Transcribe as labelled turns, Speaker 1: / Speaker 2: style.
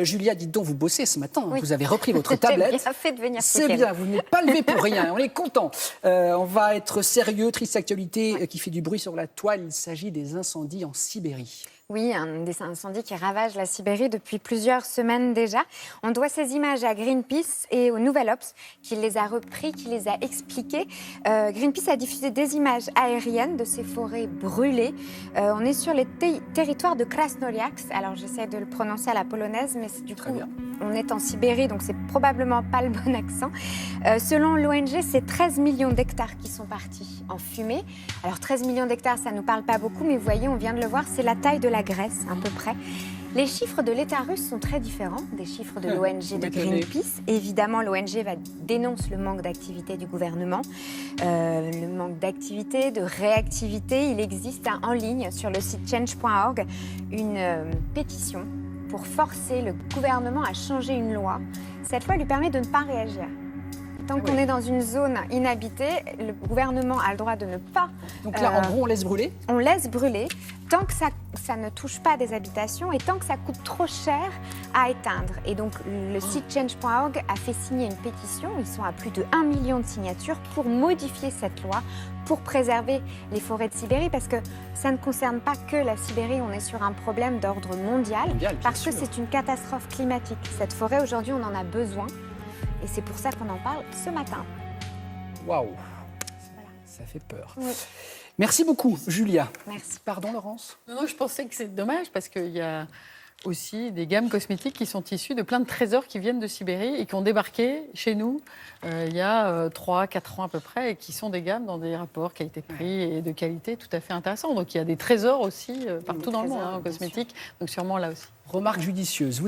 Speaker 1: Julia, dites donc, vous bossez ce matin,
Speaker 2: Oui.
Speaker 1: vous avez repris votre tablette.
Speaker 2: J'ai bien fait de venir ce
Speaker 1: C'est
Speaker 2: week-end.
Speaker 1: bien, vous n'êtes pas levé pour rien, on est content. On va être sérieux, triste actualité qui fait du bruit sur la toile, il s'agit des incendies en Sibérie.
Speaker 2: Oui, des incendies qui ravagent la Sibérie depuis plusieurs semaines déjà. On doit ces images à Greenpeace et au Nouvel Obs, qui les a repris, qui les a expliquées. Greenpeace a diffusé des images aériennes de ces forêts brûlées. On est sur les territoires de Krasnoyarsk. Alors j'essaie de le prononcer à la polonaise, mais du coup, on est en Sibérie, donc c'est probablement pas le bon accent. Selon l'ONG, c'est 13 millions d'hectares qui sont partis en fumée. Alors 13 millions d'hectares, ça ne nous parle pas beaucoup, mais vous voyez, on vient de le voir, c'est la taille de la Grèce, à peu près. Les chiffres de l'État russe sont très différents des chiffres de l'ONG de Greenpeace. Évidemment, l'ONG dénonce le manque d'activité du gouvernement, le manque d'activité, de réactivité. Il existe en ligne sur le site change.org une pétition pour forcer le gouvernement à changer une loi. Cette loi lui permet de ne pas réagir. Tant qu'on est dans une zone inhabitée, le gouvernement a le droit de ne pas...
Speaker 1: Donc là, en gros, on laisse brûler ?
Speaker 2: On laisse brûler tant que ça ne touche pas des habitations et tant que ça coûte trop cher à éteindre. Et donc, le site change.org a fait signer une pétition. Ils sont à plus de 1 million de signatures pour modifier cette loi, pour préserver les forêts de Sibérie, parce que ça ne concerne pas que la Sibérie. On est sur un problème d'ordre mondial parce que c'est une catastrophe climatique. Cette forêt, aujourd'hui, on en a besoin. Et c'est pour ça qu'on en parle ce matin.
Speaker 1: Waouh, ça fait peur. Oui. Merci beaucoup, Julia.
Speaker 2: Merci.
Speaker 1: Pardon, Laurence ?
Speaker 3: Non, je pensais que c'est dommage parce qu'il y a aussi des gammes cosmétiques qui sont issues de plein de trésors qui viennent de Sibérie et qui ont débarqué chez nous il y a 3-4 ans à peu près et qui sont des gammes dans des rapports qualité-prix et de qualité tout à fait intéressants. Donc il y a des trésors aussi partout dans le monde en cosmétique, donc sûrement là aussi.
Speaker 1: Remarque judicieuse.